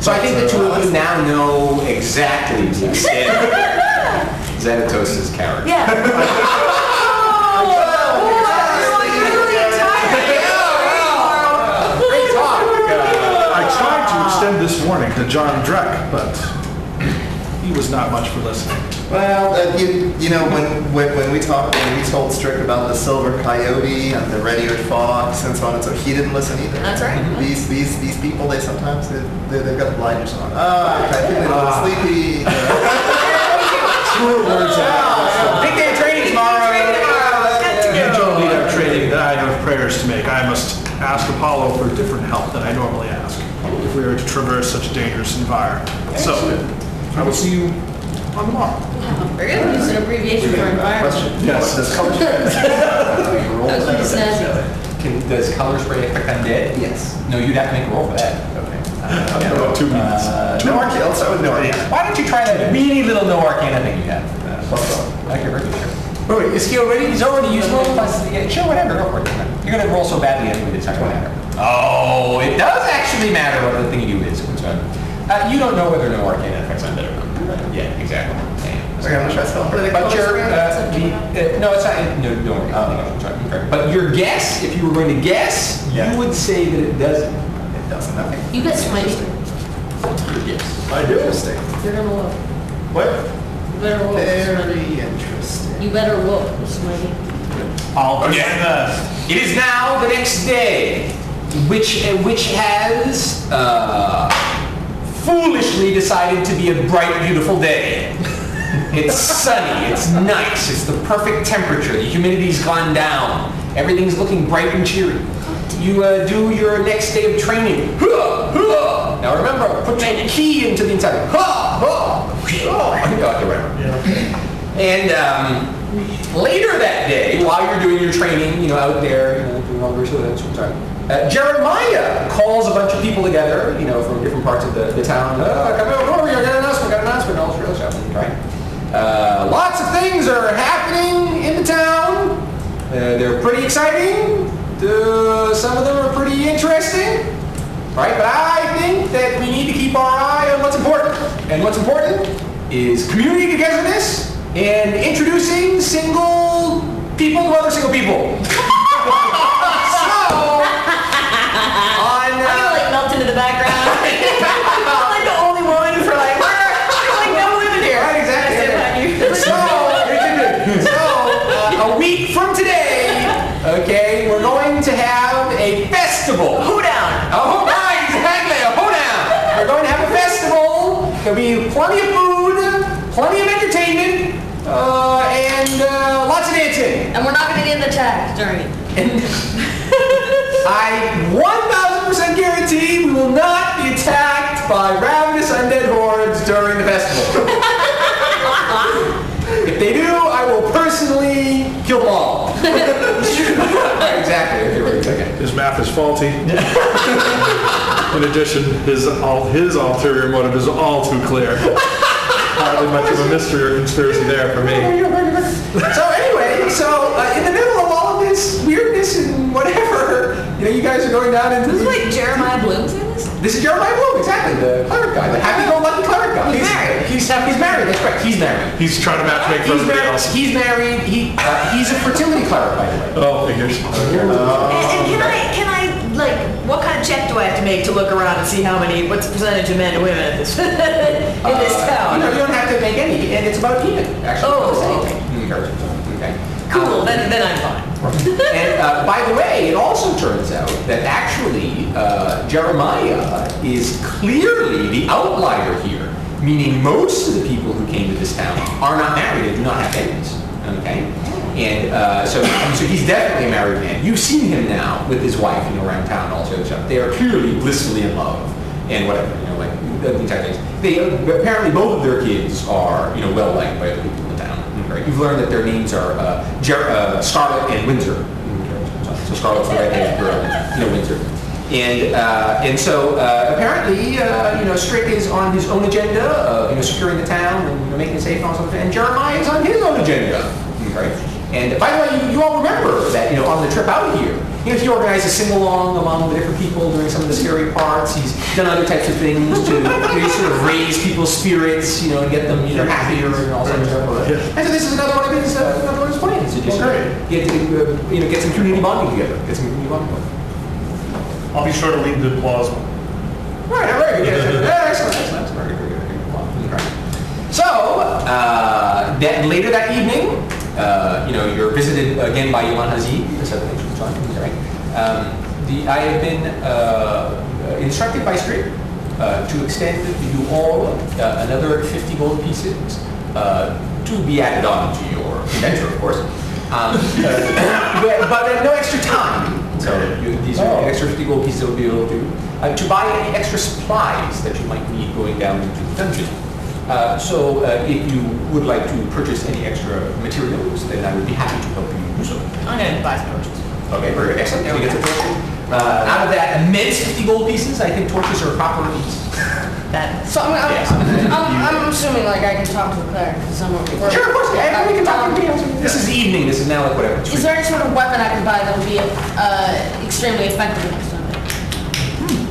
So I think the two of you now know exactly the extent of Tzanetos' character. Yeah. Great talk. I tried to extend this warning to John Dreck, but he was not much for listening. Well, you know, when we told Strick about the silver coyote and the red-eared fox and so on and so, he didn't listen either. That's right. These people, they sometimes they've got the blinders on. I think they're a little sleepy. True words out. Big day of training tomorrow. You don't need our training that I have prayers to make. I must ask Apollo for different help than I normally ask if we are to traverse such a dangerous environment. So, I will see you on the morrow. Very good. Use an abbreviation for environment. Question. Yes. Does color spray? That was pretty snazzy. Does color spray affect undead? Yes. No, you'd have to make a roll for that. Okay. About 2 minutes. No arcane. Let's start with no arcane. Why don't you try that really little no arcana thing you have? Plus Okay, very good, sure. Wait, is skill ready? He's already useful? Yeah, sure, whatever, go for it. You're going to roll so badly anyway, it's not going to matter. Oh, it does actually matter what the thing you do is. You don't know whether no arcana affects undead or not. Yeah, exactly. Okay, I'm going to try spell. But your, no, it's not, no, don't worry. Okay. But your guess, if you were going to guess, Yeah. you would say that it doesn't. It doesn't. Okay. You bet Smiley. Your guess. I do. Interesting. You're gonna look. What? You better look. Very interesting. You better look, Smiley. It is now the next day, which has foolishly decided to be a bright, beautiful day. It's sunny, it's nice, it's the perfect temperature, the humidity's gone down, everything's looking bright and cheery. You do your next day of training. Now remember, put your key into the inside. I got the right. And later that day, while you're doing your training, out there, doing all the ritual, Jeremiah calls a bunch of people together, from different parts of the town. Come over, we got an announcement, all this real stuff, right? Lots of things are happening in the town. They're pretty exciting. Some of them are pretty interesting, right? But I think that we need to keep our eye on what's important. And what's important is community togetherness and introducing single people to other single people. I'm gonna melt into the background. I'm like the only woman for like no women here. Right, exactly. So, a week from today, okay, we're going to have a festival. Who down? Oh, right, exactly, a hoedown. We're going to have a festival. There'll be plenty of food, plenty of entertainment, and lots of dancing. And we're not gonna get attacked during it. And I 1000% guarantee we will not be attacked by ravenous undead hordes during the festival. If they do, I will personally kill them all. Exactly. Okay. His math is faulty. In addition, his ulterior motive is all too clear. Hardly much of a mystery or conspiracy there for me. So anyway, in the middle of all of this weirdness and whatever, you guys are going down into This is like Jeremiah Bloom saying this? This is Jeremiah Bloom, exactly, the cleric guy, the happy-go-lucky cleric guy. He's married. He's married, that's correct, he's married. He's trying to matchmake for everybody else. He's married, he's a fertility cleric, by the way. Oh, figures. And can I what kind of check do I have to make to look around and see what's the percentage of men and women in this town? You don't have to make any, and it's about even, actually. Oh, okay. Okay. Cool, then I'm fine. And by the way, it also turns out that actually Jeremiah is clearly the outlier here, meaning most of the people who came to this town are not married and do not have families. Okay? And so he's definitely a married man. You've seen him now with his wife, around town and all sorts of stuff. They are clearly blissfully in love and whatever, these type of things. Apparently both of their kids are, well liked by other people in the town. Right? You've learned that their names are Scarlett and Windsor. So Scarlett's the right-handed girl, Windsor. And so apparently, Strick is on his own agenda of, securing the town and making it safe and all sorts of things. And Jeremiah is on his own agenda. Right? And by the way, you all remember that, on the trip out here, he organized a sing-along among the different people during some of the scary parts. He's done other types of things to sort of raise people's spirits, and get them happier and all sorts of stuff. And so this is another one of his plans. To just get some community bonding together. I'll be sure to lead the applause. Right, very good. Excellent. Very good. So, then later that evening, you're visited again by Yaman Hazid, the Southern Nations Fund, right? I have been instructed by Strick to extend to you all another 50 gold pieces to be added on to your inventory, of course. But no extra time. So these are the extra 50 gold pieces that will be able to buy any extra supplies that you might need going down into the dungeon. So if you would like to purchase any extra materials, then I would be happy to help you do so. I'm going to buy some torches. Okay, very good. Excellent. We get the torches. Out of that immense 50 gold pieces, I think torches are a proper piece. So I'm assuming like I can talk to the cleric because I'm over. Sure, of course. Yeah, we can talk to you. This is evening. This is now like whatever. Is there any sort of weapon I can buy that would be extremely effective against them?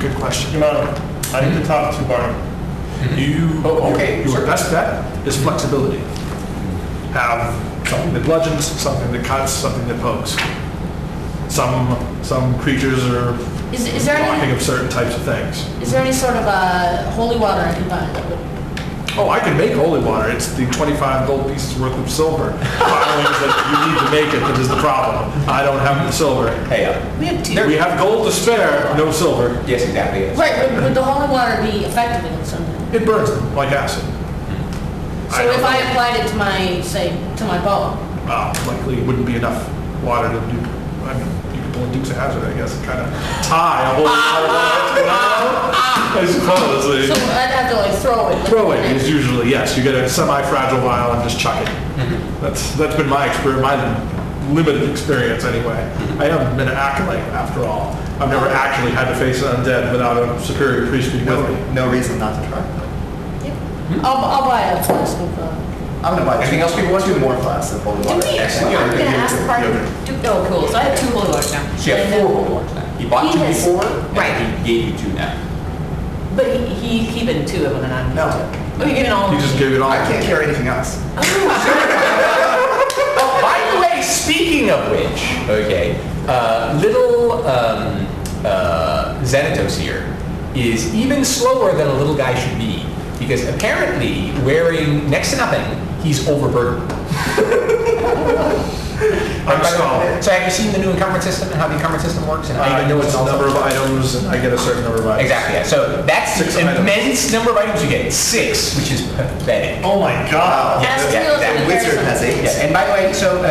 Good question. Yaman, I need to talk to Barnaby. Your best bet is flexibility. Have something that bludgeons, something that cuts, something that pokes. Some creatures are Is there blocking any? of certain types of things. Is there any sort of holy water I can buy that would? Oh, I can make holy water. It's the 25 gold pieces worth of silver filings that you need to make it that is the problem. I don't have the silver. Hey, We have two. We have gold to spare, no silver. yes, exactly. Yes. Right, would the holy water be effective against something? It burns them like acid. So if I applied it to my bow, Likely it wouldn't be enough water to do. I mean, you could pull a Dukes of Hazzard, I guess, and kind of tie a whole I suppose. so I'd have to like throw it. Throw it is usually, yes. You get a semi-fragile vial and just chuck it. That's been my experience, my limited experience anyway. I haven't been an acolyte after all. I've never actually had to face an undead without a superior priest with me. No reason not to try. I'll buy a flask of. I'm gonna buy Anything else people want? 2 more flasks of holy Do water. we? Excellent. I'm going to ask the party. Oh, cool. So I have 2 holy waters now. So you have And, 4 gold ones now. He bought He 2 has- before, right. and he gave you 2 now. But he's keeping 2 of them and I'm. No. Oh, you're giving all of You them? just gave it all. I can't carry anything else. Oh, by the way, speaking of which, okay, little Tzanetos here is even slower than a little guy should be, because apparently wearing next to nothing, he's overburdened. I'm a scholar. So have you seen the new encumbrance system and how the encumbrance system works? And how I you know can it's a all number of sorts items, and I get a certain number of items. Exactly, yeah. So that's 6 the items. immense number of items you get. 6, which is pathetic. Oh my God. Ask yeah, Wheels exactly. and Wizard Harrison. has 8. Yeah, and by the way, so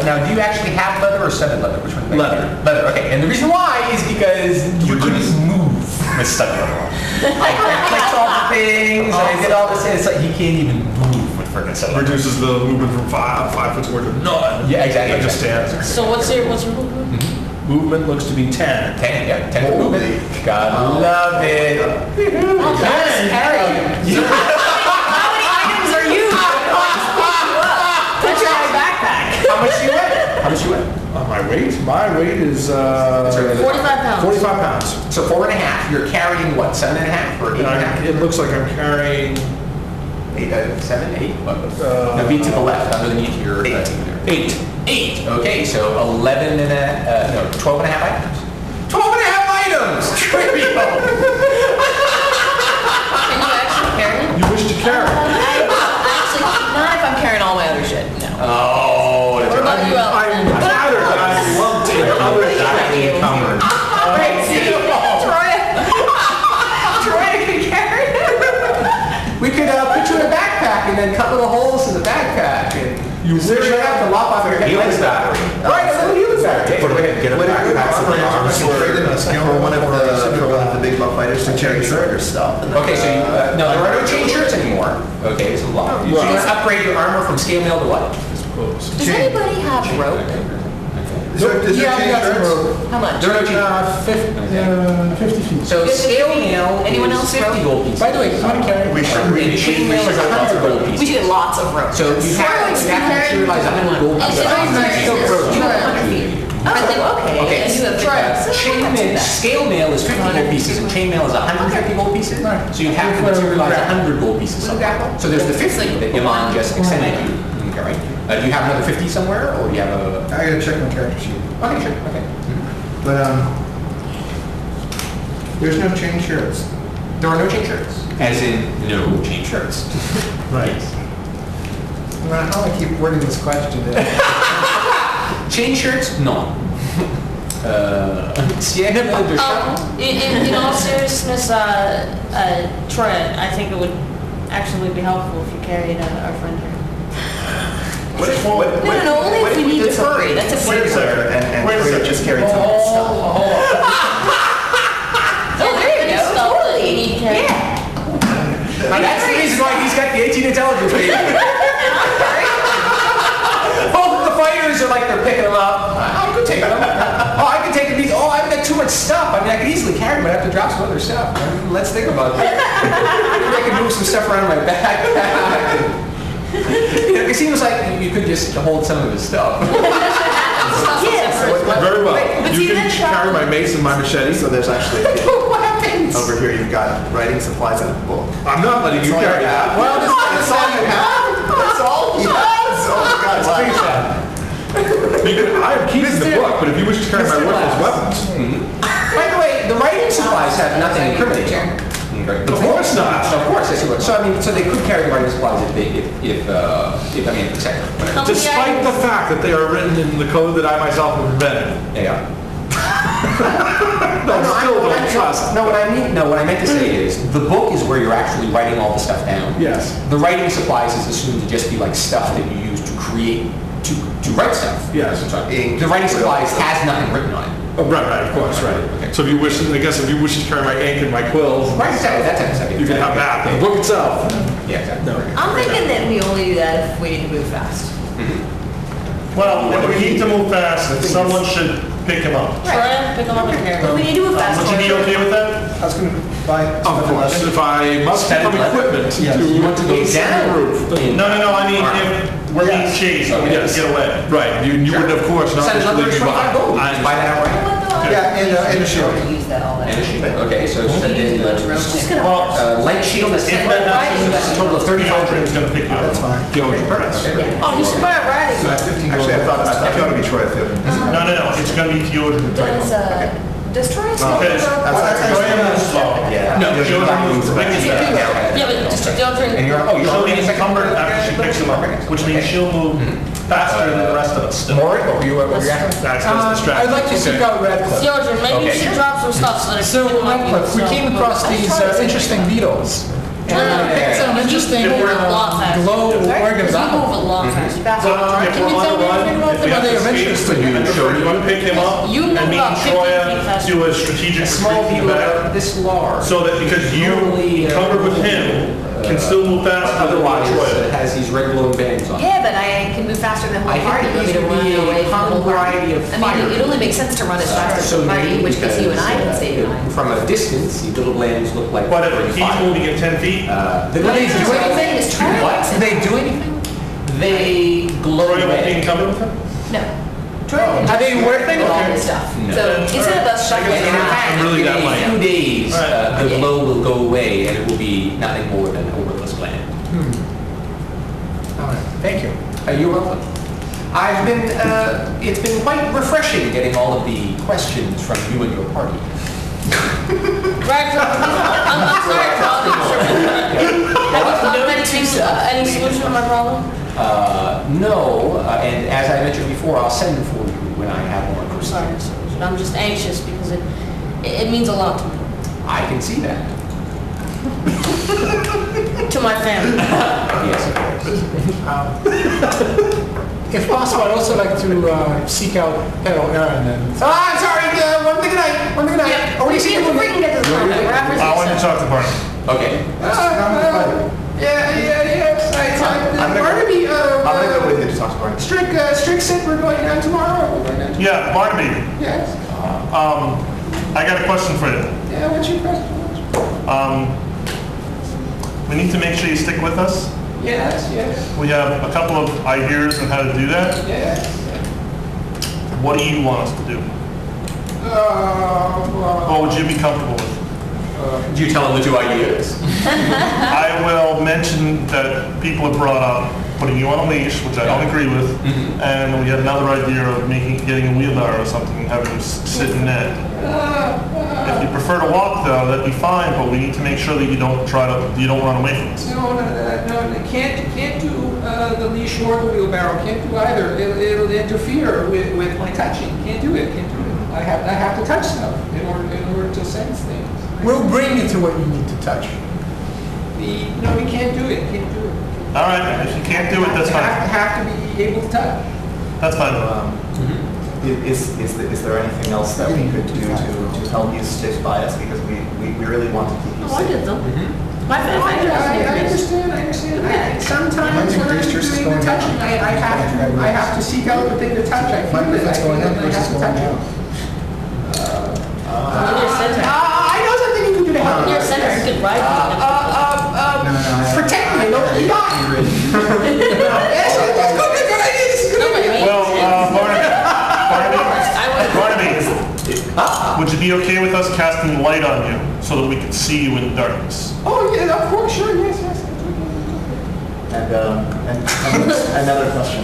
now do you actually have leather or studded leather? Which one? do you like? Leather. Leather, okay. And the reason why is because you couldn't move with studded leather. I clicked all the things, and I did all this, and it's like he can't even move with freaking studded leather. Reduces the movement from 5 foot square to none. Yeah, exactly. It just stands. So what's your movement? Movement looks to be 10. 10, yeah, 10 Holy movement. God love it. Harry. How many items are you? Put your backpack. How much you weigh? How much you weigh? My weight? My weight is 45 pounds. 45 pounds. So 4.5. You're carrying what? 7.5 or And 8.5? it looks like I'm carrying 7, 8. No, be to the left, underneath your 8. 8. Okay, so 11 and a 12 and a half items. 12 and a half items. Trivial. Can you actually carry it? You wish to carry. Actually, Not if I'm carrying all my other shit. No. Oh, what about you, I'm Ellen? flattered that I'm lumped in other encumbered. Right, see? Troya can carry it. We could put you in a backpack and then cut little holes in the backpack. And you literally have to lop off your healing battery. Right, a little healing battery. Put it get a backpack for one of the big buff fighters to carry shorter stuff. Okay, so you, no, there are no chain shirts anymore. Okay, so you should upgrade your armor from scale mail to what? Does anybody have rope? Is there change shirts? How much? There are no change. 50 feet. So scale mail Anyone is else 50 rope? gold pieces. By the way, you want to carry? We should And chain mail is 100 gold We pieces. should get lots of rope. So you have to materialize 100 gold Is pieces. it all nice? You have 100 feet. Oh, okay. Okay. And you have Chain mail, scale mail is 50 gold pieces, and chain mail is 150 gold pieces. Right. So you have to materialize 100 gold pieces somewhere. So there's the 50 that Yaman just extended you. Okay, right? Do you have another 50 somewhere, or do you have a? I gotta check my character sheet. Okay, sure. Okay. But, there's no chain shirts. There are no chain shirts. As in, no chain shirts. Right. I don't know how I keep wording this question. Chain shirts? No. Sienna de Chapel? In all seriousness, Troya, I think it would actually be helpful if you carried our friend here. No, only if we need to hurry. That's a Wait a second, and Troya just carried some stuff. Oh, there you go. Stuff that you Totally. need carried. Yeah. That's the reason why he's got the 18 intelligence rating. Both of the fighters are like, they're picking them up. I could take them. Oh, I could take these. Oh, I've got too much stuff. I mean, I could easily carry them, but I have to drop some other stuff. I mean, let's think about that. Maybe I could move some stuff around in my backpack. You know, it seems like you could just hold some of his stuff. Yes. Very well. But You see, can that's carry my mace and my machete. So there's actually, What happens? over here you've got writing supplies and a book. I'm not letting you carry that. Well, that's all you have. That's all he has. Oh my God. I am keeping the book, but if you wish to carry my worthless weapons. By the way, the writing supplies have nothing incriminating on them. Of course not. Of course, yes, you would. So I mean, so they could carry the writing supplies if I mean, etc. Whatever. Despite the fact that they are written in the code that I myself have invented. Yeah. I still don't trust. No, what I meant to say is the book is where you're actually writing all the stuff down. Yes. The writing supplies is assumed to just be like stuff that you use to create to write stuff. Yes. The writing supplies has nothing written on it. Oh, right, of course, right. Okay. So if you wish, I guess if you wish to carry my ink and my quills, Right, exactly. That type of stuff. you can have that. The book itself. Yeah, exactly. I'm thinking that we only do that if we need to move fast. Well, if we need to move fast, someone should pick him up. Troya, pick them up and carry But we them. need to move fast. Would you be okay with that? I was gonna buy. Of course, if I must have equipment Yes. to You want to go hasten the down? roof. No, I mean, if we're being chased, we have to get away. Right, you would of course not Send wish to another leave me 25 gold. behind. Buy that outright. Yeah, in the shield. Use that all that. And a shield. Okay, so send in Just gonna. Well, light shield. That's if that happens, a total of 35 Thjodrann's gonna pick you up. That's fine. Thjodrann. Oh, you should buy a riding. So I have 15 Actually, I gold. thought it would be Troya too. No, it's gonna be Thjodrann. Does Troy still Because Troya moves slow. Yeah. No, Thjodrann moves quick as fast. Yeah, but just Thjodrann. And you're She'll be encumbered after she picks him up, which means she'll move faster than the rest of us still. Morin, what were you at? That's the strategy. I'd like to seek out Radcliffe. Thjodrann, maybe you Okay. should drop some stuff so that So, people might be Radcliffe, we came across these interesting beetles. And I picked some interesting They move a lot faster. glow They organs move on a them. lot faster. If Can we're you on tell a me run, anything about if them? we Are have they to of speed, interest to you? I prefer you to pick him up You move and me about and 50 Troya feet faster. do a strategic Small retreat in the beetle back. this large. So that because you, encumbered with him, can still move faster than Otherwise, Troya. it has these red glowing bands on it. Yeah, but I can move faster than the I whole think party. that You want me these to would run be a away from the common whole party? variety of I mean, fire. it only makes sense to run as fast as the party, in which case you and I can save time. From a distance, the little glands look like Whatever, he's fire. moving at 10 feet. The Do they glands do What I'm anything? saying is try it. What? Do they do anything? They glow Troya will be red. encumbered with him? No. Troy can Are they just worth do all anything? this stuff. No. So instead of us shuffling And in around. fact, I'm really in that a light. few days, Right. the glow will go away and it will be nothing more than a worthless gland. All right, thank you. You're welcome. It's been quite refreshing getting all of the questions from you and your party. Radcliffe, I'm sorry, problem. Have you thought of any solution to my problem? No, and as I mentioned before, I'll send for you when I have more I'm information. sorry, I'm just anxious because it means a lot to me. I can see that. To my family. Yes, of course. If possible, I'd also like to seek out Pedal Aaron and... I'm sorry, one thing tonight. Yeah, Oh, what do you see? We can get to the comment. We're after I want to six. talk to Barnaby. Okay. Yeah. I'm gonna Barnaby, go with you to talk was going to. Strick said we're going down tomorrow. We're going down tomorrow. Yeah, Barnaby, Yes. I got a question for you. Yeah, what's your question? We need to make sure you stick with us. Yes, yes, We have a couple of ideas on how to do that. yes. What do you want us to do? What would you be comfortable with? Do you tell them the 2 ideas? I will mention that people have brought up putting you on a leash, which I don't agree with, and we had another idea of getting a wheelbarrow or something and having them sit in it. If you prefer to walk, though, that'd be fine, but we need to make sure that you don't run away from us. No, can't do the leash or the wheelbarrow. Can't do either. It'll interfere with my touching. Can't do it. I have to touch stuff in order to sense things. We'll bring you to what you need to touch. No, we can't do it. All right, if you can't do it, that's fine. Have to be able to touch. That's fine. Is there anything else that we could do to help you stick by us? Because we really want to keep you Oh, I did safe. them. My I understand. Sometimes when I'm doing the touching, I have to seek out the thing to touch. I feel it. I have to touch it. In your center. I know something you can do to help. In your center, you could ride Protect me, don't let me die. Yes, good idea. This is good idea. Well, Barnaby, would you be okay with us casting light on you so that we can see you in the darkness? Oh yeah, of course, sure, yes. And another question: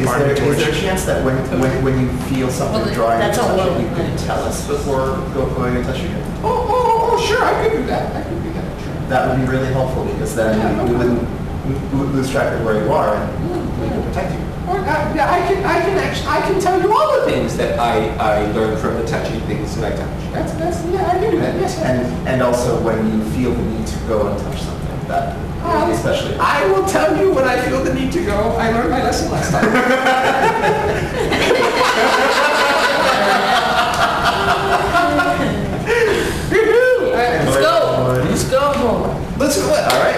is there a chance that when you feel something drawing that's you to a touch little it, you could tell us before going and touching it? Oh, sure, I could do that. Sure. That would be really helpful because then we wouldn't lose track of where you are and we can protect you. Yeah, I can tell you all the things that I learned from the touching things that I touch. I can do that. Yes. And also when you feel the need to go and touch something, that especially. I will tell you when I feel the need to go. I learned my lesson last time. Let's go. Let's do it. All right.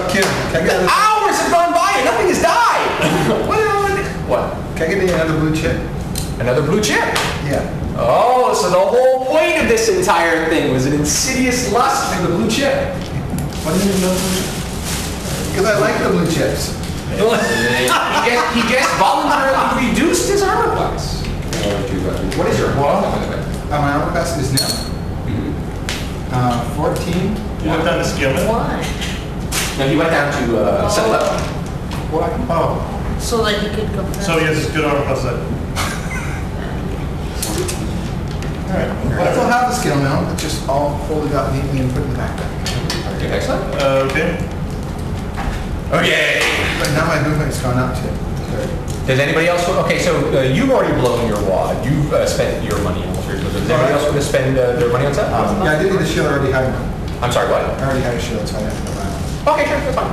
Okay. Can I get Hours have gone by and nothing has died. What? Can I get another blue chip? Another blue chip. Yeah. Oh, so the whole point of this entire thing was an insidious lust for the blue chip. What do you mean no blue chip? Because I like the blue chips. He just voluntarily reduced his armor class. What is your My armor class is now 14. You went down to skill. Why? No, he went down to 7-11. What? Oh. So that he could go fast. So he has good armor class. All right. Well, I still have the skill now. It's just all folded up neatly and put in the backpack. Okay, excellent. Okay. Okay. But now my movement's gone up to 30. Does anybody else? Okay, so you've already blown your wad. You've spent your money on all. Does anybody else want to spend their money on something? Yeah, I did need a shield. I already had one. I'm sorry, what? I already had a shield, so I didn't have to buy one. Okay, sure, that's fine.